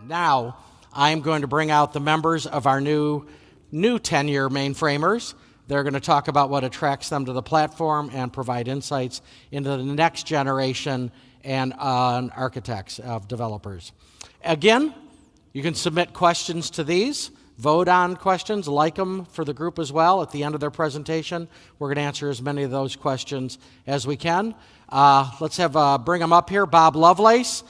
Now, I'm going to bring out the members of our new 10-year mainframers. They're going to talk about what attracts them to the platform and provide insights into the next generation and architects of developers. Again, you can submit questions to these, vote on questions, like them for the group as well. At the end of their presentation, we're going to answer as many of those questions as we can. Let's bring them up here. Bob Lovelace,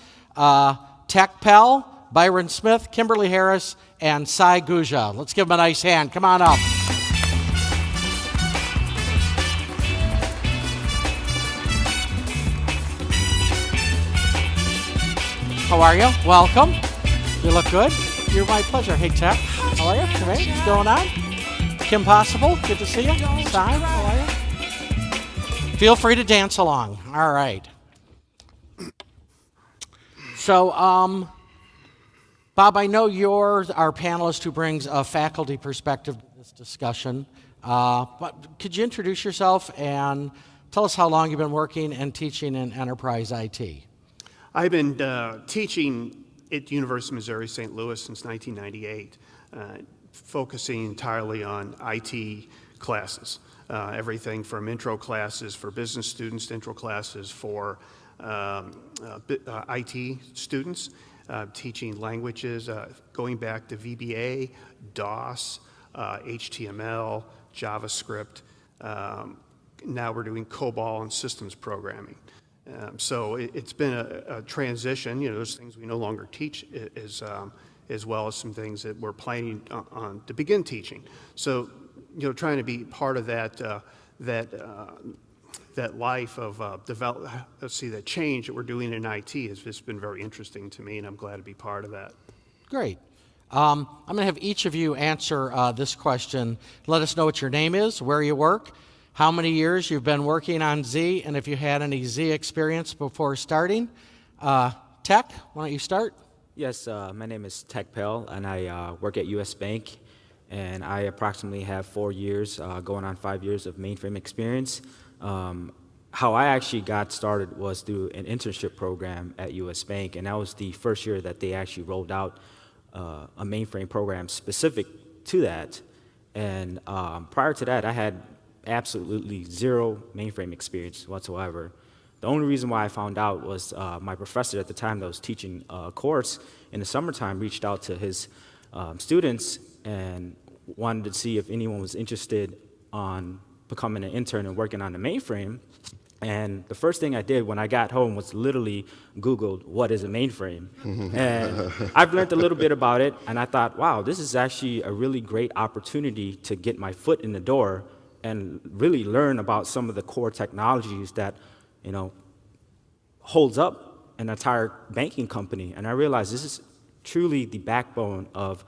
Tech Pell, Byron Smith, Kimberly Harris, and Sai Guja. Let's give them a nice hand. Come on up. How are you? Welcome. You look good. You're my pleasure. Hey, Tech. How are you? Hey, what's going on? Kim Possible, good to see you. Sai, how are you? Feel free to dance along. All right. So, Bob, I know you're our panelist who brings a faculty perspective to this discussion, but could you introduce yourself and tell us how long you've been working and teaching in enterprise IT? I've been teaching at the University of Missouri St. Louis since 1998, focusing entirely on IT classes, everything from intro classes for business students to intro classes for IT students, teaching languages going back to VBA, DOS, HTML, JavaScript. Now we're doing COBOL and systems programming. So it's been a transition. You know, there's things we no longer teach as well as some things that we're planning on to begin teaching. So, you know, trying to be part of that life of that change that we're doing in IT has just been very interesting to me, and I'm glad to be part of that. Great. I'm going to have each of you answer this question. Let us know what your name is, where you work, how many years you've been working on Z, and if you had any Z experience before starting. Tech, why don't you start? Yes, my name is Tech Pell, and I work at U.S. Bank, and I approximately have 4 years, going on 5 years of mainframe experience. How I actually got started was through an internship program at U.S. Bank, and that was the first year that they actually rolled out a mainframe program specific to that. And prior to that, I had absolutely zero mainframe experience whatsoever. The only reason why I found out was my professor at the time that was teaching a course in the summertime reached out to his students and wanted to see if anyone was interested on becoming an intern and working on the mainframe. And the first thing I did when I got home was literally Googled, what is a mainframe? And I've learned a little bit about it, and I thought, wow, this is actually a really great opportunity to get my foot in the door and really learn about some of the core technologies that, you know, holds up an entire banking company. And I realized this is truly the backbone of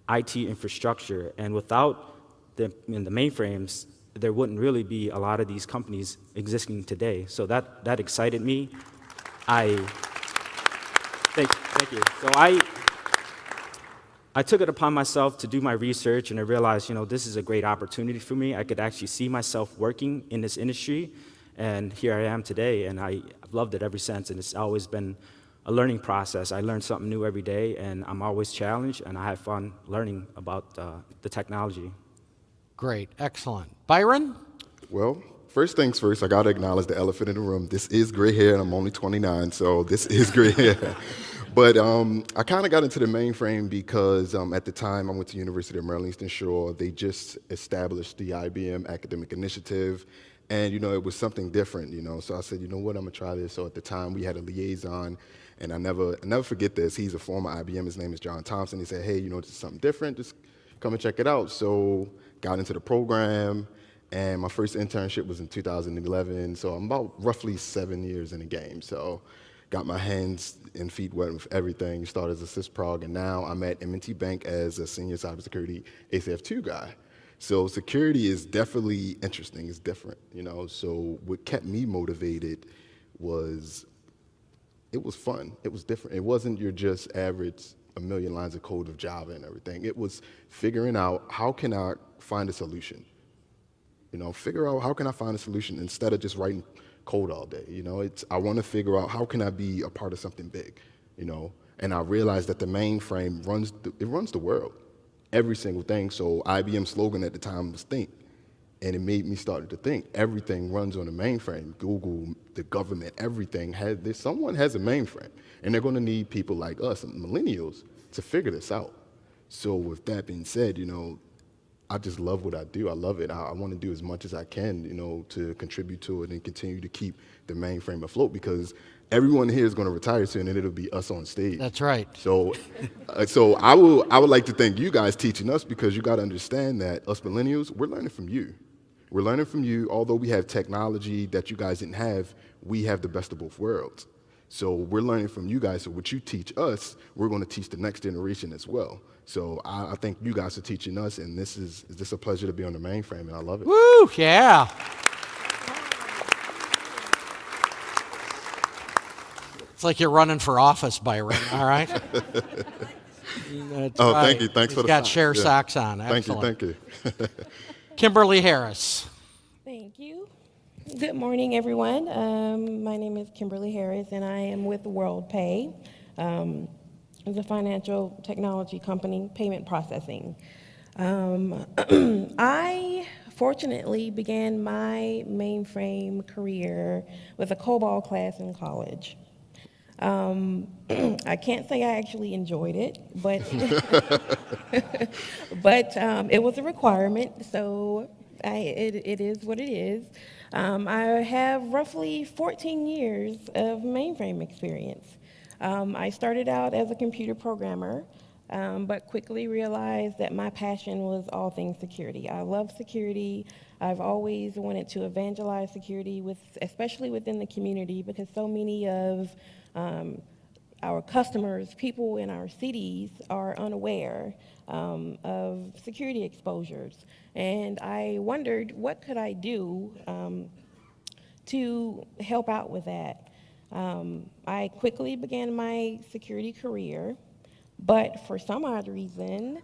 IT infrastructure. And without the mainframes, there wouldn't really be a lot of these companies existing today. So that excited me. Thank you. So I took it upon myself to do my research, and I realized, you know, this is a great opportunity for me. I could actually see myself working in this industry, and here I am today, and I've loved it ever since, and it's always been a learning process. I learn something new every day, and I'm always challenged, and I have fun learning about the technology. Great, excellent. Byron? Well, first things first, I got to acknowledge the elephant in the room. This is gray hair, and I'm only 29, so this is gray hair. But I kind of got into the mainframe because at the time I went to University of Maryland Eastern Shore. They just established the IBM Academic Initiative, and, you know, it was something different, you know. So I said, you know what, I'm going to try this. So at the time, we had a liaison, and I never forget this. He's a former IBM. His name is John Thompson. He said, hey, you know, this is something different. Just come and check it out. So got into the program, and my first internship was in 2011. So I'm about roughly 7 years in the game. So got my hands and feet wet with everything. Started as a sysprog, and now I'm at M&T Bank as a senior cybersecurity ACF2 guy. So security is definitely interesting. It's different, you know. So what kept me motivated was it was fun. It was different. It wasn't your just average a million lines of code of Java and everything. It was figuring out how can I find a solution. You know, figure out how can I find a solution instead of just writing code all day. You know, I want to figure out how can I be a part of something big. You know, And I realized that the mainframe runs the world, every single thing. So IBM's slogan at the time was think. And it made me start to think everything runs on a mainframe. Google, the government, everything someone has a mainframe. And they're going to need people like us, millennials, to figure this out. So with that being said, I just love what I do. I love it. I want to do as much as I can, to contribute to it and continue to keep the mainframe afloat, because everyone here is going to retire soon, and it'll be us on stage. That's right. So, I would like to thank you guys teaching us, because you got to understand that us millennials, we're learning from you. We're learning from you. Although we have technology that you guys didn't have, we have the best of both worlds. So we're learning from you guys. So what you teach us, we're going to teach the next generation as well. So I thank you guys for teaching us, and it's just a pleasure to be on the mainframe, and I love it. Woo, yeah. It's like you're running for office, Byron, all right? That's right. Thank you. Thanks for the got sign. share Yeah. socks on. Excellent. Thank you. Kimberly Harris. Thank you. Good morning, everyone. My name is Kimberly Harris, and I am with WorldPay. It's a financial technology company, payment processing. I fortunately began my mainframe career with a COBOL class in college. I can't say I actually enjoyed it, but it was a requirement, so it is what it is. I have roughly 14 years of mainframe experience. I started out as a computer programmer, but quickly realized that my passion was all things security. I love security. I've always wanted to evangelize security, especially within the community, because so many of our customers, people in our cities, are unaware of security exposures. And I wondered, what could I do to help out with that? I quickly began my security career, but for some odd reason,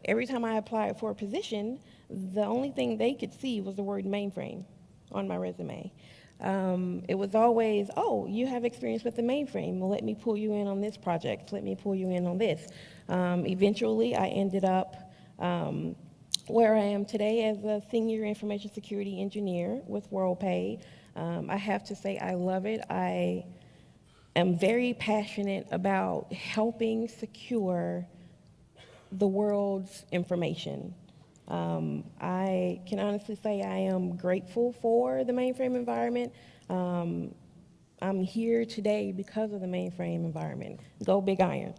every time I applied for a position, the only thing they could see was the word mainframe on my resume. It was always, oh, you have experience with the mainframe. Well, let me pull you in on this project. Let me pull you in on this. Eventually, I ended up where I am today as a senior information security engineer with WorldPay. I have to say I love it. I am very passionate about helping secure the world's information. I can honestly say I am grateful for the mainframe environment. I'm here today because of the mainframe environment. Go Big Iron.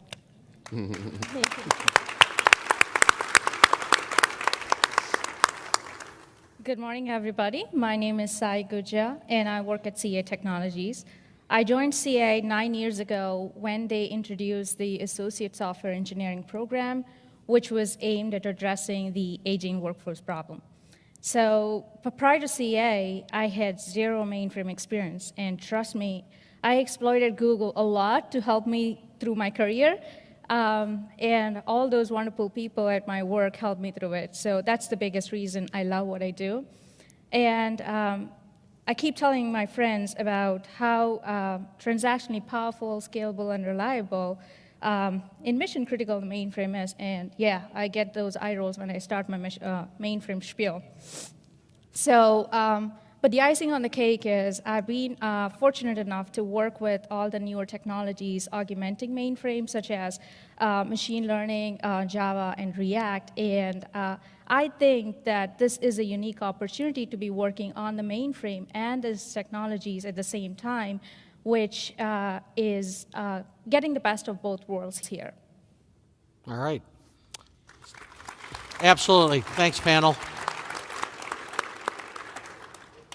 Good morning, everybody. My name is Sai Gujja, and I work at CA Technologies. I joined CA 9 years ago when they introduced the Associate Software Engineering program, which was aimed at addressing the aging workforce problem. So prior to CA, I had zero mainframe experience, and trust me, I exploited Google a lot to help me through my career, and all those wonderful people at my work helped me through it. So that's the biggest reason I love what I do. And I keep telling my friends about how transactionally powerful, scalable, and reliable in mission-critical the mainframe is. And yeah, I get those eye rolls when I start my mainframe spiel. So, but the icing on the cake is I've been fortunate enough to work with all the newer technologies augmenting mainframes, such as machine learning, Java, and React. And I think that this is a unique opportunity to be working on the mainframe and these technologies at the same time, which is getting the best of both worlds here. All right. Absolutely. Thanks, panel.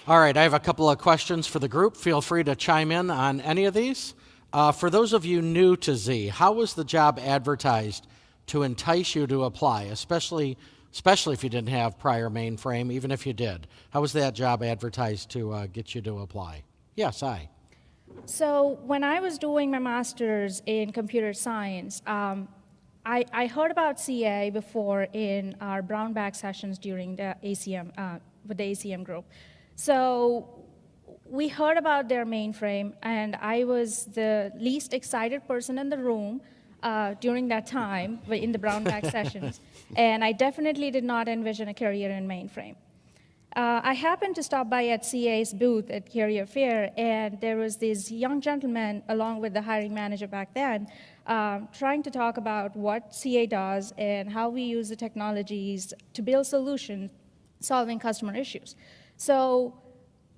All right, I have a couple of questions for the group. Feel free to chime in on any of these. For those of you new to Z, how was the job advertised to entice you to apply, especially if you didn't have prior mainframe, even if you did? How was that job advertised to get you to apply? Yes, So when I was doing my master's in computer science, I heard about CA before in our brown bag sessions during the ACM, with the ACM group. So we heard about their mainframe, and I was the least excited person in the room during that time in the brown bag sessions, and I definitely did not envision a career in mainframe. I happened to stop by at CA's booth at Career Fair, and there was this young gentleman, along with the hiring manager back then, trying to talk about what CA does and how we use the technologies to build solutions solving customer issues. So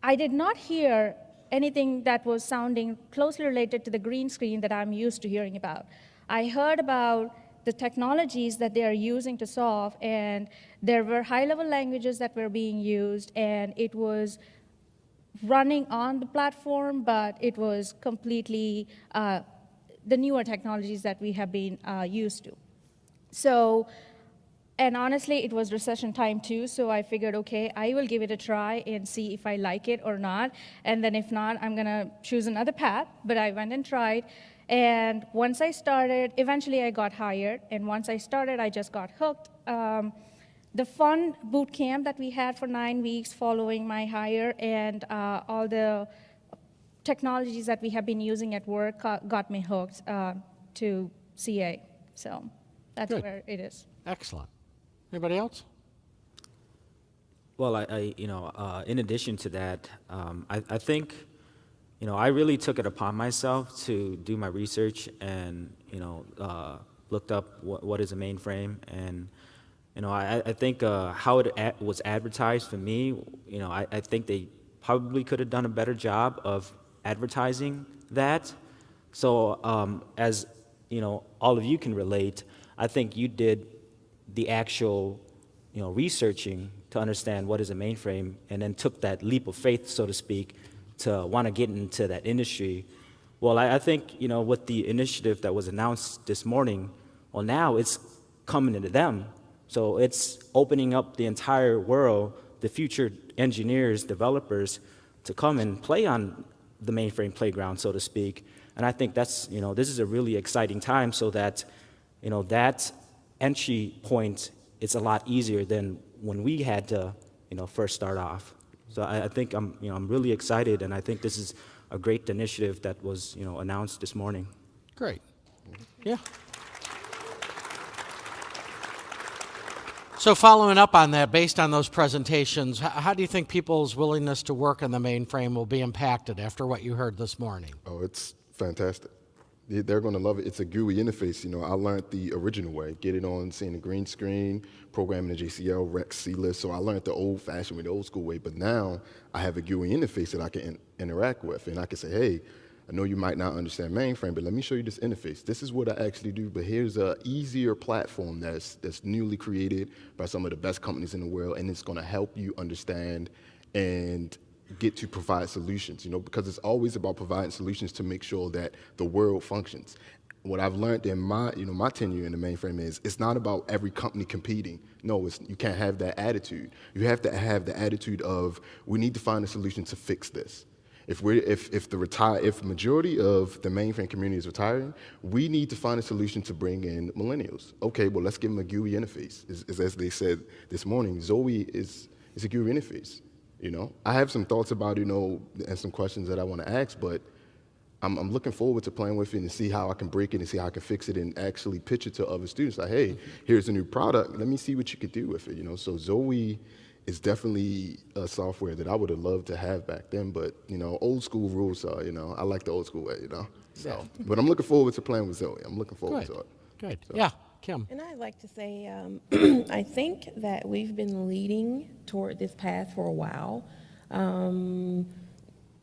I did not hear anything that was sounding closely related to the green screen that I'm used to hearing about. I heard about the technologies that they are using to solve, and there were high-level languages that were being used, and it was running on the platform, but it was completely the newer technologies that we have been used to. So, and honestly, it was recession time too, so I figured, okay, I will give it a try and see if I like it or not, and then if not, I'm gonna choose another path, but I went and tried, and once I started, eventually I got hired, and once I started, I just got hooked. The fun boot camp that we had for 9 weeks following my hire and all the technologies that we have been using at work got me hooked to CA, so that's Good. where it is. Excellent. Anybody else? Well, in addition to that, I think, I really took it upon myself to do my research and, looked up what is a mainframe. And, I think how it was advertised for me, I think they probably could have done a better job of advertising that. So as, all of you can relate, I think you did the actual, researching to understand what is a mainframe, and then took that leap of faith, so to speak, to want to get into that industry. Well, I think, with the initiative that was announced this morning, well, now it's coming into them. So it's opening up the entire world, the future engineers, developers, to come and play on the mainframe playground, so to speak. And I think that's, this is a really exciting time, so that, that entry point is a lot easier than when we had to, first start off. So I think I'm really excited, and I think this is a great initiative that was, announced this morning. Great. Yeah. So following up on that, based on those presentations, how do you think people's willingness to work on the mainframe will be impacted after what you heard this morning? Oh, it's fantastic. They're going to love it. It's a GUI interface. I learned the original way. Get it on, seeing the green screen, programming in JCL, Rex, C-List. So I learned the old-fashioned way, the old-school way. But now I have a GUI interface that I can interact with. And I can say, hey, I know you might not understand mainframe, but let me show you this interface. This is what I actually do, but here's an easier platform that's newly created by some of the best companies in the world, and it's going to help you understand and get to provide solutions, because it's always about providing solutions to make sure that the world functions. What I've learned in my tenure in the mainframe is it's not about every company competing. No, you can't have that attitude. You have to have the attitude of, we need to find a solution to fix this. If the majority of the mainframe community is retiring, we need to find a solution to bring in millennials. Okay, well, let's give them a GUI interface. As they said this morning, Zoe is a GUI interface. I have some thoughts about and some questions that I want to ask, but I'm looking forward to playing with it and see how I can break it and see how I can fix it and actually pitch it to other students. Like, hey, here's a new product. Let me see what you could do with it. So Zoe is definitely a software that I would have loved to have back then, but old school rules are, I like the old school way, So, but I'm looking forward to playing with Zoe. I'm looking forward to it. Good. So. Yeah, Kim. And I'd like to say, I think that we've been leading toward this path for a while.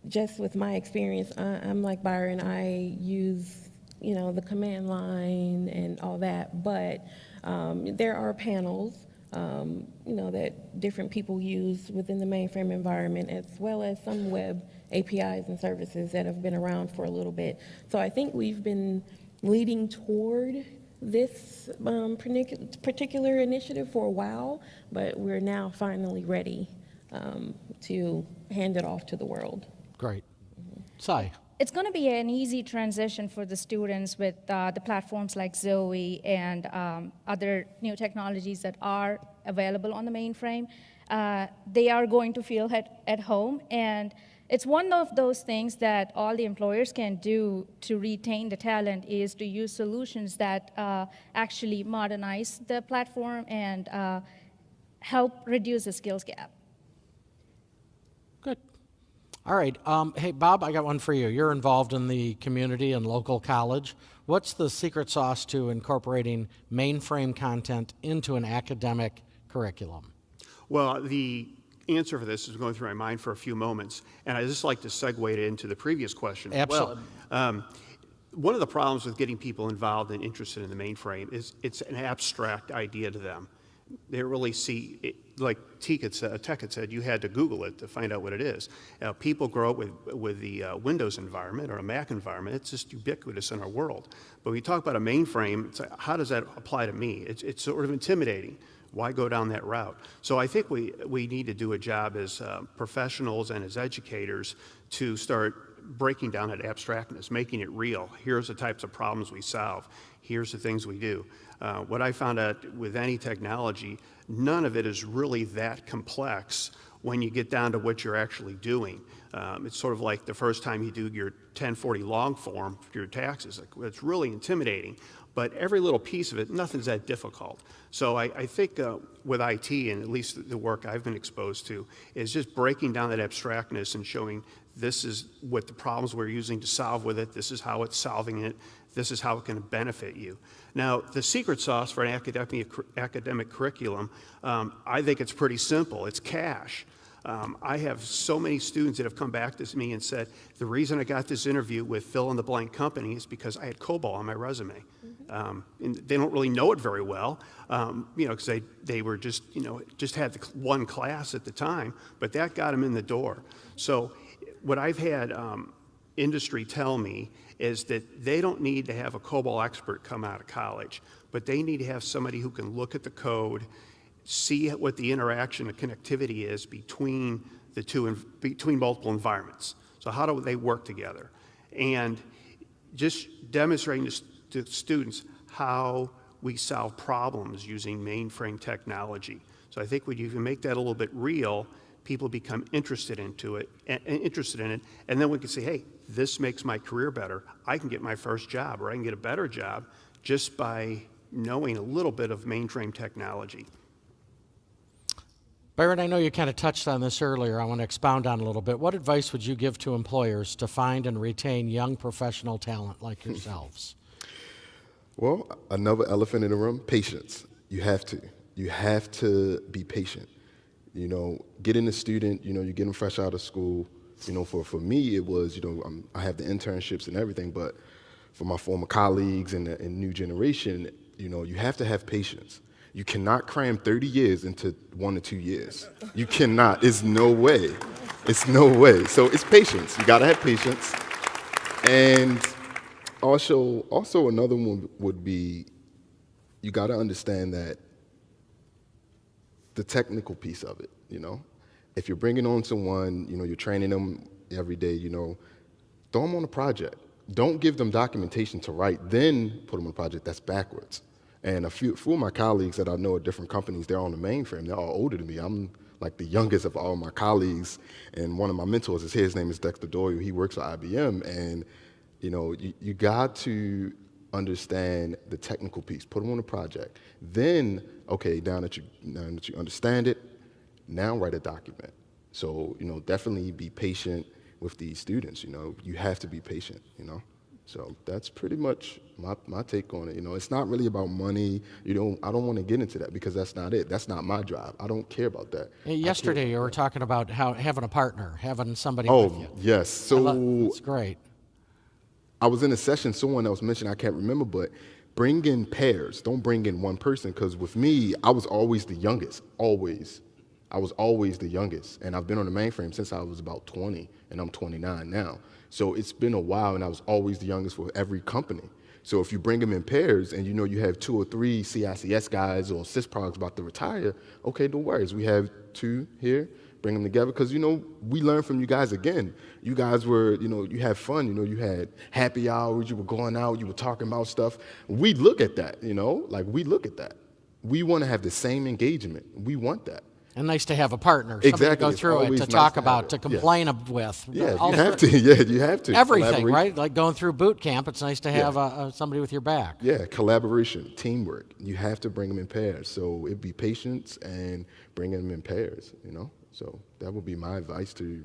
Just with my experience, I'm like Byron, I use, the command line and all that, but there are panels, that different people use within the mainframe environment, as well as some web APIs and services that have been around for a little bit. So I think we've been leading toward this particular initiative for a while, but we're now finally ready to hand it off to the world. Great. Sai. It's going to be an easy transition for the students with the platforms like Zoe and other new technologies that are available on the mainframe. They are going to feel at home, and it's one of those things that all the employers can do to retain the talent is to use solutions that actually modernize the platform and help reduce the skills gap. Good. All right. Hey, Bob, I got one for you. You're involved in the community and local college. What's the secret sauce to incorporating mainframe content into an academic curriculum? Well, the answer for this is going through my mind for a few moments, and I'd just like to segue it into the previous question as well. One of the problems with getting people involved and interested in the mainframe is it's an abstract idea to them. They really see it, like Tech had said, you had to Google it to find out what it is. People grow up with the Windows environment or a Mac environment. It's just ubiquitous in our world. But when you talk about a mainframe, it's like, how does that apply to me? It's sort of intimidating. Why go down that route? So I think we need to do a job as professionals and as educators to start breaking down that abstractness, making it real. Here's the types of problems we solve. Here's the things we do. What I found out with any technology, none of it is really that complex when you get down to what you're actually doing. It's sort of like the first time you do your 1040 long form for your taxes. Like, it's really intimidating, but every little piece of it, nothing's that difficult. So I think with IT, and at least the work I've been exposed to, is just breaking down that abstractness and showing this is what the problems we're using to solve with it, this is how it's solving it, this is how it can benefit you. Now, the secret sauce for an academic curriculum, I think it's pretty simple. It's cash. I have so many students that have come back to me and said, the reason I got this interview with fill-in-the-blank company is because I had COBOL on my resume. And they don't really know it very well, because they were just had the one class at the time, but that got them in the door. So what I've had industry tell me is that they don't need to have a COBOL expert come out of college, but they need to have somebody who can look at the code, see what the interaction and connectivity is between the two, between multiple environments. So how do they work together? And just demonstrating to students how we solve problems using mainframe technology. So I think when you can make that a little bit real, people become interested in it, and then we can say, hey, this makes my career better. I can get my first job, or I can get a better job just by knowing a little bit of mainframe technology. Byron, I know you kind of touched on this earlier. I want to expound on it a little bit. What advice would you give to employers to find and retain young professional talent like yourselves? Well, another elephant in the room, patience. You have to. You have to be patient. Getting a student, you get them fresh out of school. For me, it was, I have the internships and everything, but for my former colleagues and the new generation, you have to have patience. You cannot cram 30 years into 1 or 2 years. You cannot. It's no way. It's no way. So it's patience. You gotta have patience. And also another one would be, you gotta understand that the technical piece of it, If you're bringing on someone, you're training them every day, throw them on a project. Don't give them documentation to write, then put them on a project. That's backwards. And a few of my colleagues that I know at different companies, they're on the mainframe. They're all older than me. I'm like the youngest of all my colleagues. And one of my mentors is here. His name is Dexter Doyle. He works for IBM. And, you got to understand the technical piece. Put them on a project. Then, okay, now that you understand it, now write a document. So, definitely be patient with these students. You have to be patient, So that's pretty much my take on it. It's not really about money. I don't want to get into that because that's not it. That's not my drive. I don't care about that. Yesterday, you were talking about how having a partner, having somebody with you. Oh, yes. So That's great. I was in a session, someone else mentioned, I can't remember, but bring in pairs. Don't bring in one person, because with me, I was always the youngest, always. I was always the youngest, and I've been on the mainframe since I was about 20, and I'm 29 now. So it's been a while, and I was always the youngest for every company. So if you bring them in pairs, and you have 2 or 3 CICS guys or sysprogs about to retire, okay, no worries. We have 2 here, bring them together, because, we learn from you guys again. You guys were, you had fun, you had happy hours, you were going out, you were talking about stuff. We look at that, we look at that. We want to have the same engagement. We want that. And nice to have a partner, somebody to Exactly. go It's through it, always to nice talk to have about, it. to Yeah. complain with. Yeah, All you have sorts- to. Yeah, you have to. Everything, Collaborate. right? Like going through boot camp, it's nice to have somebody with your back. Yeah, collaboration, teamwork. You have to bring them in pairs. So it'd be patience and bringing them in pairs, you know? So that would be my advice to,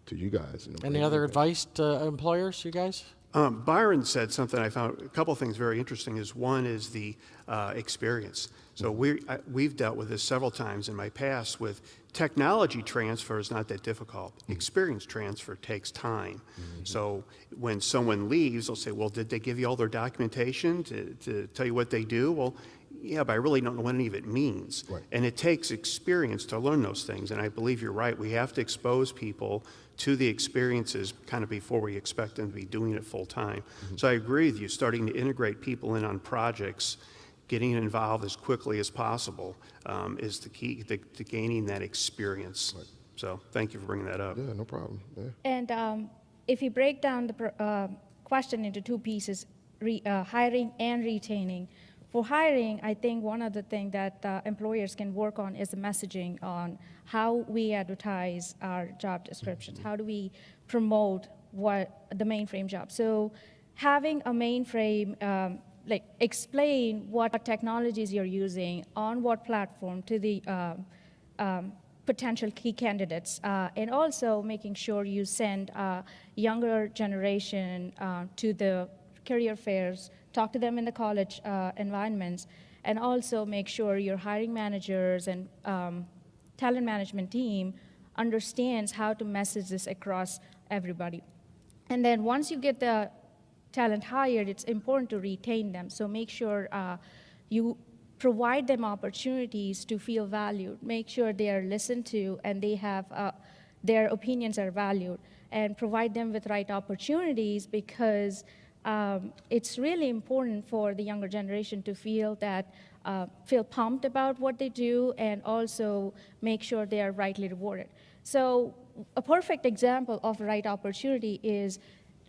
to you guys. Any other advice to employers, you guys? Byron said something I found, a couple things very interesting is one is the experience. So we've dealt with this several times in my past with technology transfer is not that difficult. Experience transfer takes time. So when someone leaves, they'll say, well, did they give you all their documentation to tell you what they do? Well, yeah, but I really don't know what any of it means. Right. And it takes experience to learn those things. And I believe you're right. We have to expose people to the experiences kind of before we expect them to be doing it full time. So I agree with you, starting to integrate people in on projects, getting involved as quickly as possible is the key to gaining that experience. Right. So thank you for bringing that up. Yeah, no problem. Yeah. And if you break down the question into two pieces, hiring and retaining. For hiring, I think one of the things that employers can work on is the messaging on how we advertise our job descriptions. How do we promote what the mainframe job? So having a mainframe, like explain what technologies you're using on what platform to the potential key candidates, and also making sure you send younger generation to the career fairs, talk to them in the college environments, and also make sure your hiring managers and talent management team understands how to message this across everybody. And then once you get the talent hired, it's important to retain them. So make sure you provide them opportunities to feel valued. Make sure they are listened to and they have their opinions are valued, and provide them with right opportunities, because it's really important for the younger generation to feel that feel pumped about what they do, and also make sure they are rightly rewarded. So a perfect example of right opportunity is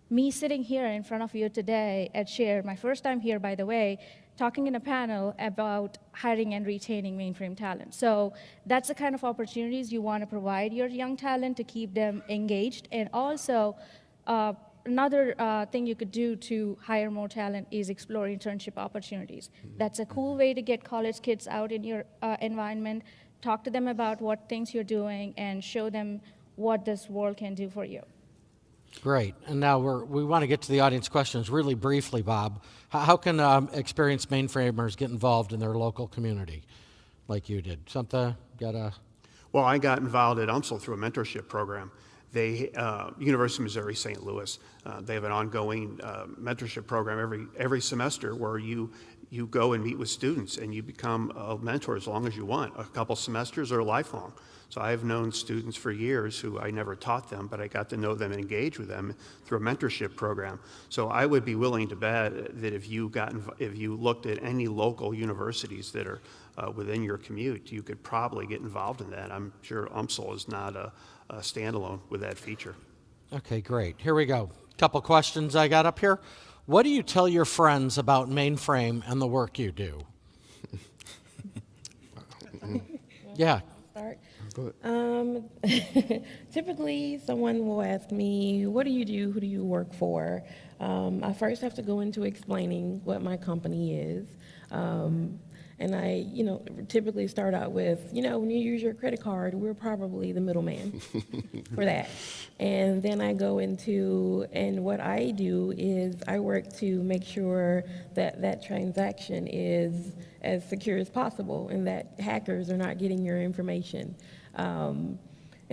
me sitting here in front of you today at Share, my first time here, by the way, talking in a panel about hiring and retaining mainframe talent. So that's the kind of opportunities you want to provide your young talent to keep them engaged. And also, another thing you could do to hire more talent is explore internship opportunities. That's a cool way to get college kids out in your environment, talk to them about what things you're doing, and show them what this world can do for you. Great. And now we want to get to the audience questions really briefly, Bob. How can experienced mainframers get involved in their local community like you did? Something got a... Well, I got involved at UMSL through a mentorship program. They, University of Missouri St. Louis, they have an ongoing mentorship program every semester where you go and meet with students and you become a mentor as long as you want, a couple semesters or lifelong. So I've known students for years who I never taught them, but I got to know them and engage with them through a mentorship program. So I would be willing to bet that if you looked at any local universities that are within your commute, you could probably get involved in that. I'm sure UMSL is not a standalone with that feature. Okay, great. Here we go. Couple questions I got up here. What do you tell your friends about mainframe and the work you do? Yeah. Start. Go ahead. Typically, someone will ask me, what do you do? Who do you work for? I first have to go into explaining what my company is. And I, typically start out with, when you use your credit card, we're probably the middleman for that. And then I go into, and what I do is I work to make sure that that transaction is as secure as possible and that hackers are not getting your information. And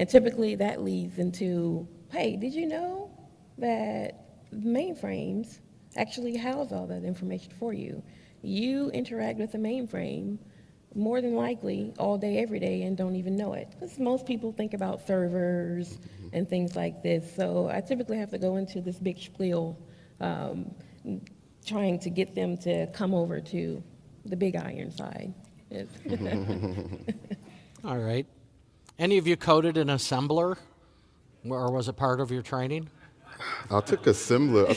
typically that leads into, hey, did you know that mainframes actually house all that information for you? You interact with the mainframe more than likely all day, every day, and don't even know it. Because most people think about servers and things like this. So I typically have to go into this big spiel trying to get them to come over to the big iron side. All right. Any of you coded in assembler? Or was it part of your training? I took assembler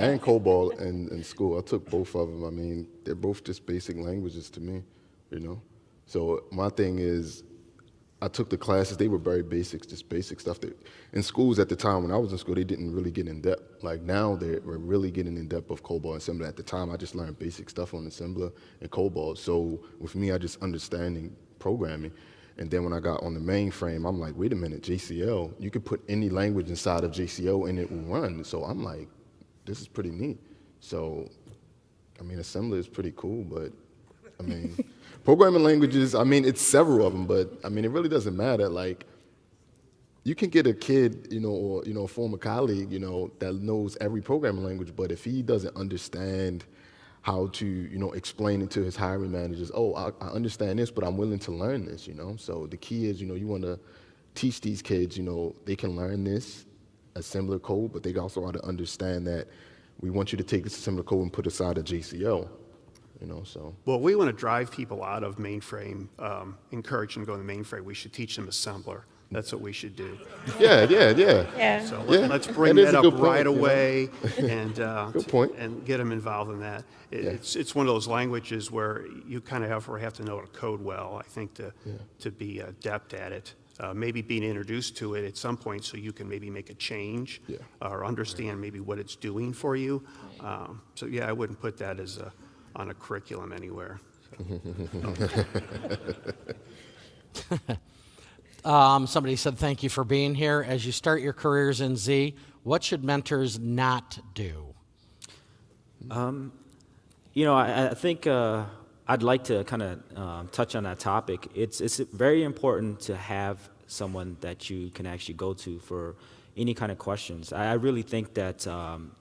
and COBOL in school. I took both of them. I mean, they're both just basic languages to me, So my thing is, I took the classes. They were very basic, just basic stuff. That in schools at the time when I was in school, they didn't really get in depth. Like now, we're really getting in depth of COBOL and assembler. At the time, I just learned basic stuff on assembler and COBOL. So with me, I just understanding programming. And then when I got on the mainframe, I'm like, wait a minute, JCL, you could put any language inside of JCL and it will run. So I'm like, this is pretty neat. So, I mean, assembler is pretty cool, but I mean, programming languages, I mean, it's several of them, but I mean, it really doesn't matter. Like, you can get a kid, or, a former colleague, that knows every programming language, but if he doesn't understand how to, explain it to his hiring managers, oh, I understand this, but I'm willing to learn this, So the key is, you want to teach these kids, they can learn this assembler code, but they also ought to understand that we want you to take this assembler code and put it aside of JCL. So. Well, we want to drive people out of mainframe, encourage them to go to the mainframe. We should teach them assembler. That's what we should do. Yeah. Yeah. So Yeah, let's bring that is that a up good point, right away and, Good point. and get them involved in that. It's one of those languages where you kind of have to know how to code well, I think, to be adept at it. Maybe being introduced to it at some point so you can maybe make a change or understand maybe what it's doing for you. So yeah, I wouldn't put that as on a curriculum anywhere. Somebody said, thank you for being here. As you start your careers in Z, what should mentors not do? I think I'd like to kind of touch on that topic. It's very important to have someone that you can actually go to for any kind of questions. I really think that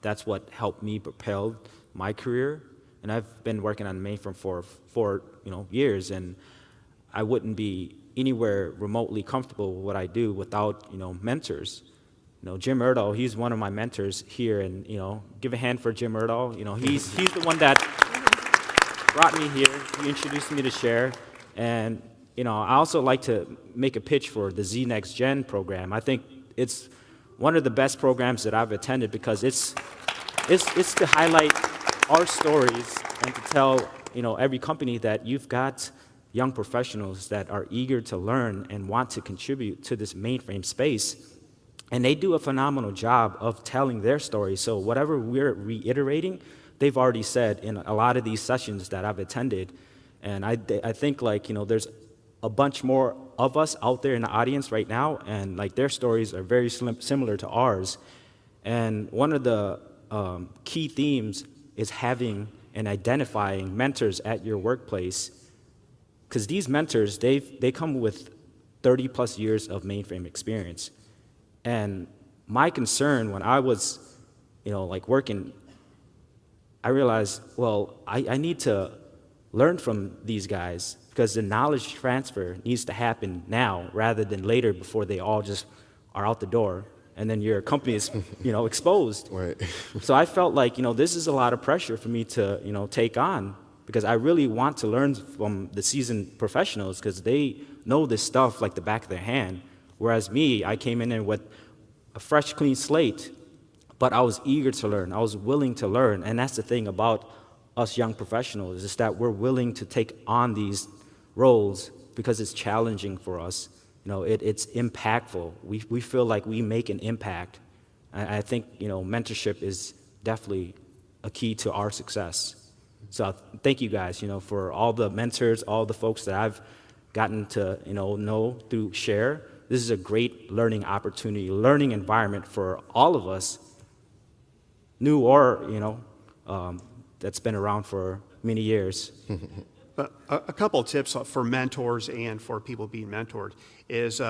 that's what helped me propel my career. And I've been working on the mainframe for 4 years, and I wouldn't be anywhere remotely comfortable with what I do without mentors. Jim Erdahl, he's one of my mentors here, and give a hand for Jim Erdahl. He's the one that brought me here. He introduced me to Share, and I also like to make a pitch for the Z Next Gen program. I think it's one of the best programs that I've attended because it's to highlight our stories and to tell every company that you've got young professionals that are eager to learn and want to contribute to this mainframe space. And they do a phenomenal job of telling their story. So whatever we're reiterating, they've already said in a lot of these sessions that I've attended. And I think there's a bunch more of us out there in the audience right now, and their stories are very similar to ours. And one of the key themes is having and identifying mentors at your workplace, because these mentors, they come with 30 plus years of mainframe experience. And my concern when I was, working, I realized, well, I need to learn from these guys because the knowledge transfer needs to happen now rather than later before they all just are out the door and then your company is, exposed. Right. So I felt like, this is a lot of pressure for me to, take on because I really want to learn from the seasoned professionals because they know this stuff like the back of their hand. Whereas me, I came in there with a fresh, clean slate, but I was eager to learn. I was willing to learn. And that's the thing about us young professionals is that we're willing to take on these roles because it's challenging for us. It's impactful. We feel like we make an impact. I think, mentorship is definitely a key to our success. So thank you guys, for all the mentors, all the folks that I've gotten to, know through Share. This is a great learning opportunity, learning environment for all of us, new or, that's been around for many years. A couple of tips for mentors and for people being mentored is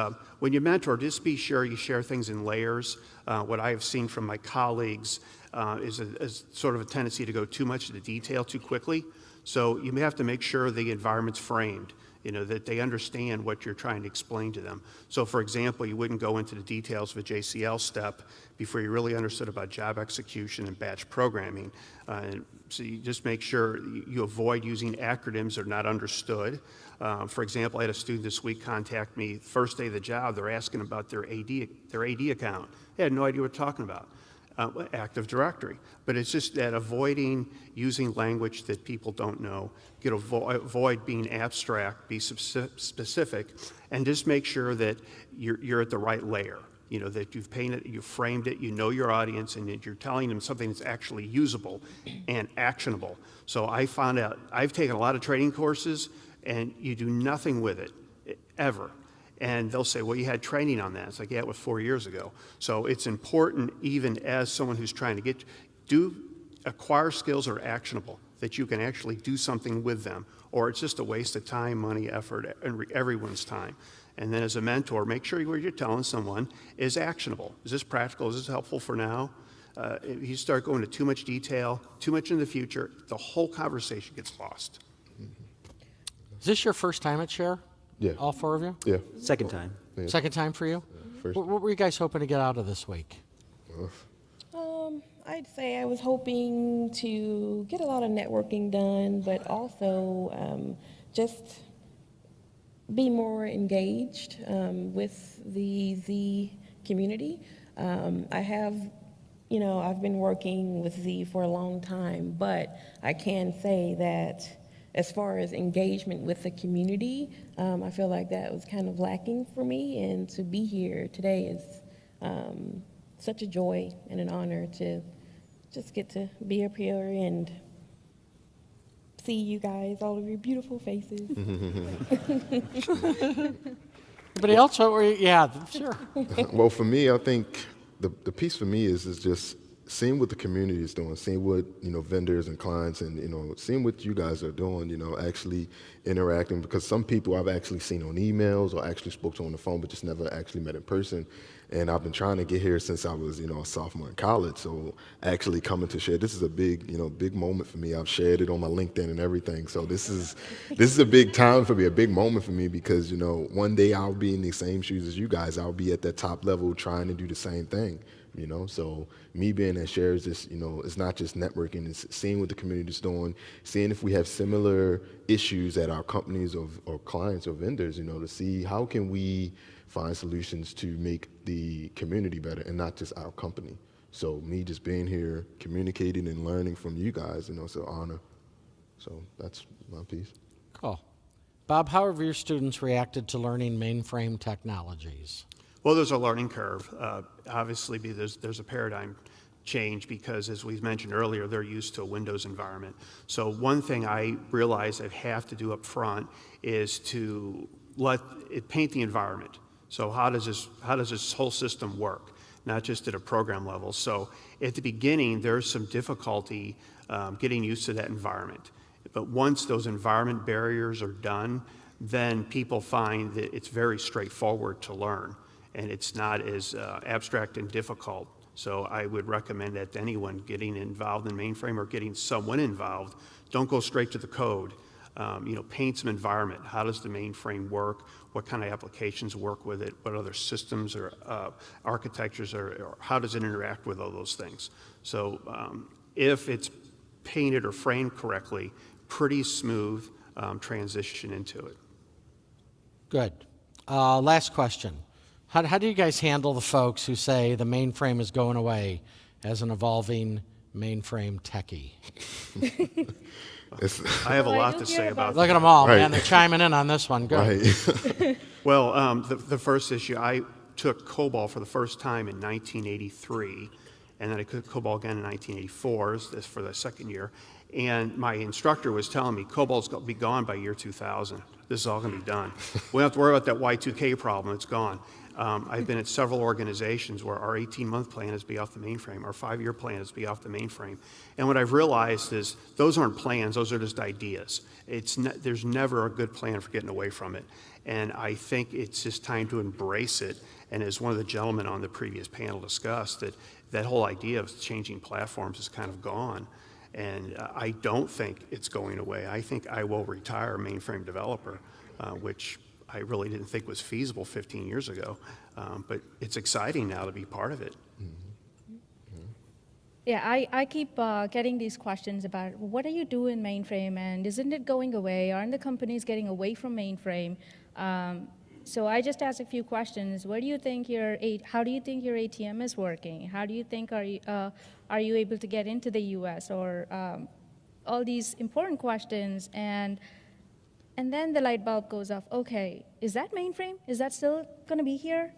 when you mentor, just be sure you share things in layers. What I have seen from my colleagues is sort of a tendency to go too much into detail too quickly. So you may have to make sure the environment's framed, that they understand what you're trying to explain to them. So for example, you wouldn't go into the details of a JCL step before you really understood about job execution and batch programming. So you just make sure you avoid using acronyms that are not understood. For example, I had a student this week contact me first day of the job. They're asking about their AD account. They had no idea what we're talking about. Active Directory. But it's just that avoiding using language that people don't know, avoid being abstract, be specific, and just make sure that you're at the right layer. You know, that you've painted, you've framed it, you know your audience, and that you're telling them something that's actually usable and actionable. So I found out, I've taken a lot of training courses, and you do nothing with it, ever. And they'll say, well, you had training on that. It's like, yeah, it was 4 years ago. So it's important, even as someone who's trying to acquire skills that are actionable, that you can actually do something with them, or it's just a waste of time, money, effort, and everyone's time. And then as a mentor, make sure what you're telling someone is actionable. Is this practical? Is this helpful for now? If you start going into too much detail, too much in the future, the whole conversation gets lost. Is this your first time at Share? Yeah. All four of you? Yeah. Second time. Second time for you? First. What were you guys hoping to get out of this week? I'd say I was hoping to get a lot of networking done, but also just be more engaged with the Z community. I've been working with Z for a long time, but I can say that as far as engagement with the community, I feel like that was kind of lacking for me, and to be here today is such a joy and an honor to just get to be up here and see you guys, all of your beautiful faces. Anybody else? What were you? Yeah, sure. Well, for me, I think the piece for me is just seeing what the community is doing, seeing what, vendors and clients and, seeing what you guys are doing, actually interacting, because some people I've actually seen on emails or actually spoke to on the phone, but just never actually met in person. And I've been trying to get here since I was, a sophomore in college. So actually coming to Share, this is a big, big moment for me. I've shared it on my LinkedIn and everything. So this is a big time for me, a big moment for me, because, one day I'll be in the same shoes as you guys. I'll be at that top level trying to do the same thing. So me being at Share is just, it's not just networking, it's seeing what the community is doing, seeing if we have similar issues at our companies or clients or vendors, to see how can we find solutions to make the community better and not just our company. So me just being here, communicating and learning from you guys, it's an honor. So that's my piece. Cool. Bob, how have your students reacted to learning mainframe technologies? Well, there's a learning curve. Obviously, there's a paradigm change because, as we mentioned earlier, they're used to a Windows environment. So one thing I realize I have to do up front is to let it paint the environment. So how does this whole system work, not just at a program level? So at the beginning, there's some difficulty getting used to that environment. But once those environment barriers are done, then people find that it's very straightforward to learn, and it's not as abstract and difficult. So I would recommend that to anyone getting involved in mainframe or getting someone involved, don't go straight to the code. Paint some environment. How does the mainframe work? What kind of applications work with it? What other systems or architectures or how does it interact with all those things? So if it's painted or framed correctly, pretty smooth transition into it. Good. Last question. How do you guys handle the folks who say the mainframe is going away as an evolving mainframe techie? I have a Well, I lot do to hear say about about Look that. at them all, Right. man. They're chiming in on this one. Good. Right. Well, the first issue, I took COBOL for the first time in 1983, and then I took COBOL again in 1984, this for the second year. And my instructor was telling me COBOL's going to be gone by year 2000. This is all going to be done. We don't have to worry about that Y2K problem. It's gone. I've been at several organizations where our 18-month plan is to be off the mainframe, our 5-year plan is to be off the mainframe. And what I've realized is those aren't plans, those are just ideas. There's never a good plan for getting away from it. And I think it's just time to embrace it. And as one of the gentlemen on the previous panel discussed, that whole idea of changing platforms is kind of gone. And I don't think it's going away. I think I will retire mainframe developer, which I really didn't think was feasible 15 years ago. But it's exciting now to be part of it. Yeah, I keep getting these questions about what do you do in mainframe and isn't it going away? Aren't the companies getting away from mainframe? So I just asked a few questions. How do you think your ATM is working? How do you think are you able to get into the U.S. or all these important questions? And then the light bulb goes off. Okay, is that mainframe? Is that still going to be here?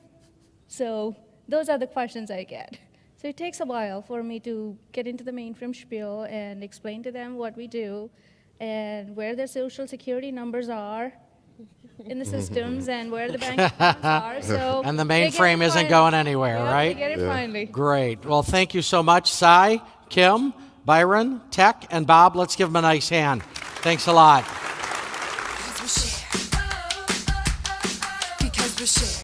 So those are the questions I get. So it takes a while for me to get into the mainframe spiel and explain to them what we do and where their social security numbers are in the systems and where the bank accounts are. So And the they get it mainframe isn't finally. going anywhere, Yep, right? They get it finally. Great. Well, thank you so much, Sai, Kim, Byron, Tech, and Bob. Let's give them a nice hand. Thanks a lot. Because we share. Because we share.